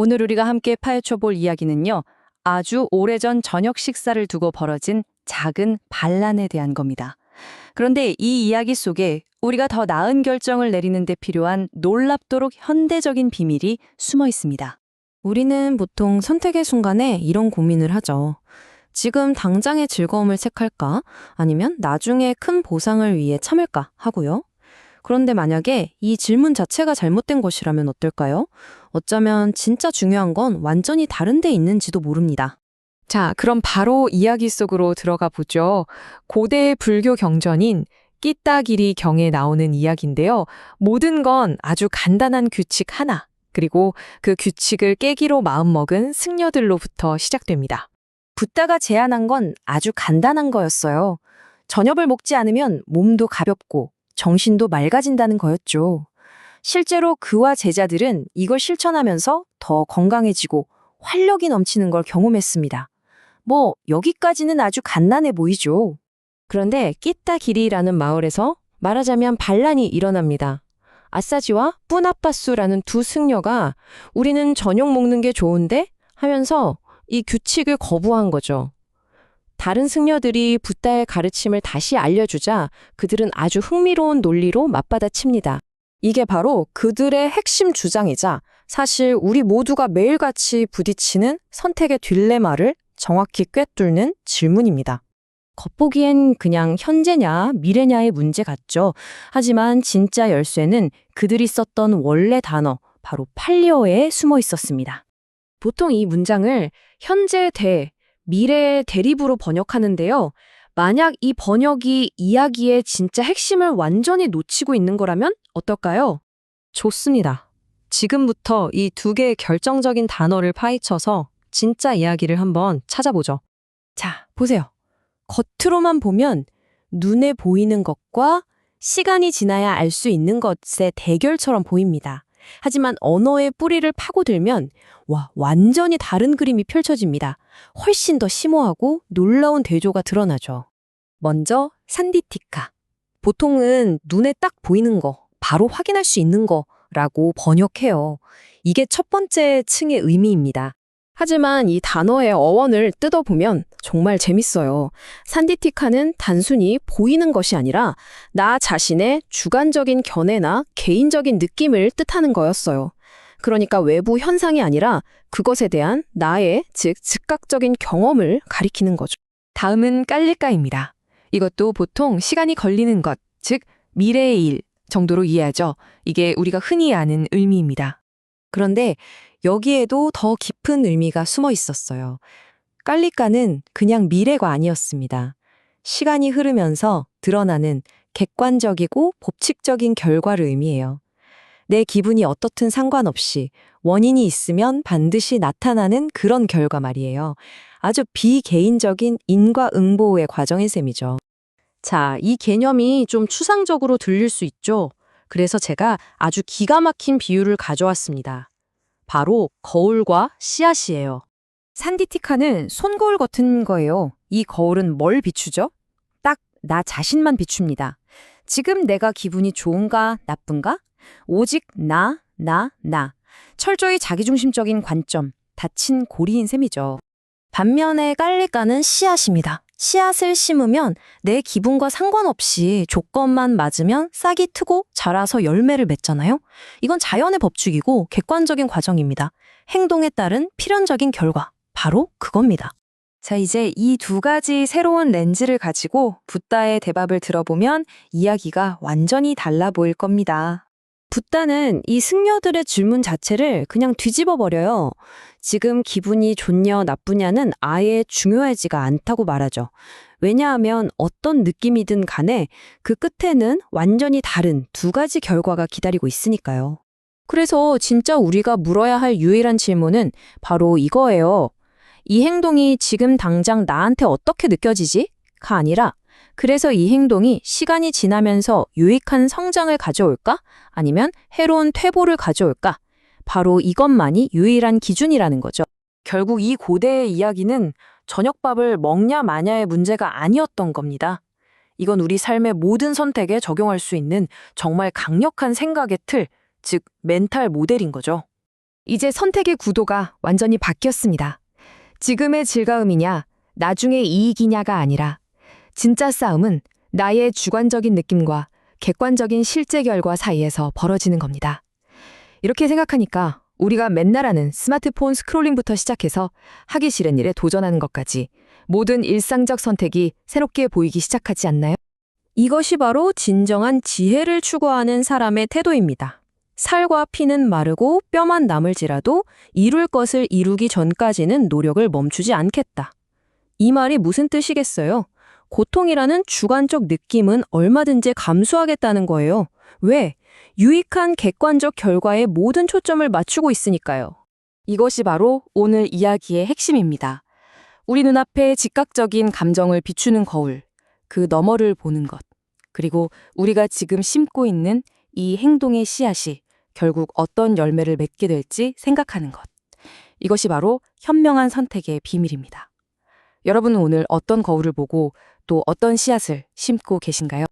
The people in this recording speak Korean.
오늘 우리가 함께 파헤쳐 볼 이야기는요. 아주 오래전 저녁 식사를 두고 벌어진 작은 반란에 대한 겁니다. 그런데 이 이야기 속에 우리가 더 나은 결정을 내리는 데 필요한 놀랍도록 현대적인 비밀이 숨어 있습니다. 우리는 보통 선택의 순간에 이런 고민을 하죠. 지금 당장의 즐거움을 택할까? 아니면 나중에 큰 보상을 위해 참을까? 하고요. 그런데 만약에 이 질문 자체가 잘못된 것이라면 어떨까요? 어쩌면 진짜 중요한 건 완전히 다른 데 있는지도 모릅니다. 자, 그럼 바로 이야기 속으로 들어가 보죠. 고대 불교 경전인 끼따기리 경에 나오는 이야기인데요. 모든 건 아주 간단한 규칙 하나, 그리고 그 규칙을 깨기로 마음먹은 승려들로부터 시작됩니다. 붓다가 제안한 건 아주 간단한 거였어요. 저녁을 먹지 않으면 몸도 가볍고 정신도 맑아진다는 거였죠. 실제로 그와 제자들은 이걸 실천하면서 더 건강해지고 활력이 넘치는 걸 경험했습니다. 여기까지는 아주 간단해 보이죠. 그런데 끼따기리라는 마을에서 말하자면 반란이 일어납니다. 아싸지와 뿌나빠수라는 두 승려가 우리는 저녁 먹는 게 좋은데 하면서 이 규칙을 거부한 거죠. 다른 승려들이 붓다의 가르침을 다시 알려주자 그들은 아주 흥미로운 논리로 맞받아칩니다. 이게 바로 그들의 핵심 주장이자 사실 우리 모두가 매일같이 부딪히는 선택의 딜레마를 정확히 꿰뚫는 질문입니다. 겉보기엔 그냥 현재냐 미래냐의 문제 같죠. 하지만 진짜 열쇠는 그들이 썼던 원래 단어, 바로 팔리어에 숨어 있었습니다. 보통 이 문장을 현재 대, 미래의 대립으로 번역하는데요. 만약 이 번역이 이야기의 진짜 핵심을 완전히 놓치고 있는 거라면 어떨까요? 좋습니다. 지금부터 이 두 개의 결정적인 단어를 파헤쳐서 진짜 이야기를 한번 찾아보죠. 자, 보세요. 겉으로만 보면 눈에 보이는 것과 시간이 지나야 알 수 있는 것의 대결처럼 보입니다. 하지만 언어의 뿌리를 파고들면 완전히 다른 그림이 펼쳐집니다. 훨씬 더 심오하고 놀라운 대조가 드러나죠. 먼저 산디티카. 보통은 눈에 딱 보이는 거, 바로 확인할 수 있는 거라고 번역해요. 이게 첫 번째 층의 의미입니다. 하지만 이 단어의 어원을 뜯어보면 정말 재밌어요. 산디티카는 단순히 보이는 것이 아니라 나 자신의 주관적인 견해나 개인적인 느낌을 뜻하는 거였어요. 그러니까 외부 현상이 아니라 그것에 대한 나의, 즉 즉각적인 경험을 가리키는 거죠. 다음은 깔릴까입니다. 이것도 보통 시간이 걸리는 것, 즉 미래의 일 정도로 이해하죠. 이게 우리가 흔히 아는 의미입니다. 그런데 여기에도 더 깊은 의미가 숨어 있었어요. 깔리까는 그냥 미래가 아니었습니다. 시간이 흐르면서 드러나는 객관적이고 법칙적인 결과를 의미해요. 내 기분이 어떻든 상관없이 원인이 있으면 반드시 나타나는 그런 결과 말이에요. 아주 비개인적인 인과응보의 과정인 셈이죠. 자, 이 개념이 좀 추상적으로 들릴 수 있죠. 그래서 제가 아주 기가 막힌 비유를 가져왔습니다. 바로 거울과 씨앗이에요. 산디티카는 손거울 같은 거예요. 이 거울은 뭘 비추죠? 딱 나 자신만 비춥니다. 지금 내가 기분이 좋은가 나쁜가? 오직 나. 철저히 자기중심적인 관점, 닫힌 고리인 셈이죠. 반면에 깔리까는 씨앗입니다. 씨앗을 심으면 내 기분과 상관없이 조건만 맞으면 싹이 트고 자라서 열매를 맺잖아요. 이건 자연의 법칙이고 객관적인 과정입니다. 행동에 따른 필연적인 결과, 바로 그겁니다. 자, 이제 이 두 가지 새로운 렌즈를 가지고 붓다의 대답을 들어보면 이야기가 완전히 달라 보일 겁니다. 붓다는 이 승려들의 질문 자체를 그냥 뒤집어 버려요. 지금 기분이 좋냐 나쁘냐는 아예 중요하지가 않다고 말하죠. 왜냐하면 어떤 느낌이든 간에 그 끝에는 완전히 다른 두 가지 결과가 기다리고 있으니까요. 그래서 진짜 우리가 물어야 할 유일한 질문은 바로 이거예요. 이 행동이 지금 당장 나한테 어떻게 느껴지지? 가 아니라 그래서 이 행동이 시간이 지나면서 유익한 성장을 가져올까? 아니면 해로운 퇴보를 가져올까? 바로 이것만이 유일한 기준이라는 거죠. 결국 이 고대의 이야기는 저녁밥을 먹냐 마냐의 문제가 아니었던 겁니다. 이건 우리 삶의 모든 선택에 적용할 수 있는 정말 강력한 생각의 틀, 즉 멘탈 모델인 거죠. 이제 선택의 구도가 완전히 바뀌었습니다. 지금의 즐거움이냐, 나중의 이익이냐가 아니라 진짜 싸움은 나의 주관적인 느낌과 객관적인 실제 결과 사이에서 벌어지는 겁니다. 이렇게 생각하니까 우리가 맨날 하는 스마트폰 스크롤링부터 시작해서 하기 싫은 일에 도전하는 것까지 모든 일상적 선택이 새롭게 보이기 시작하지 않나요? 이것이 바로 진정한 지혜를 추구하는 사람의 태도입니다. 살과 피는 마르고 뼈만 남을지라도 이룰 것을 이루기 전까지는 노력을 멈추지 않겠다. 이 말이 무슨 뜻이겠어요? 고통이라는 주관적 느낌은 얼마든지 감수하겠다는 거예요. 왜? 유익한 객관적 결과에 모든 초점을 맞추고 있으니까요. 이것이 바로 오늘 이야기의 핵심입니다. 우리 눈앞에 즉각적인 감정을 비추는 거울, 그 너머를 보는 것, 그리고 우리가 지금 심고 있는 이 행동의 씨앗이 결국 어떤 열매를 맺게 될지 생각하는 것. 이것이 바로 현명한 선택의 비밀입니다. 여러분은 오늘 어떤 거울을 보고 또 어떤 씨앗을 심고 계신가요?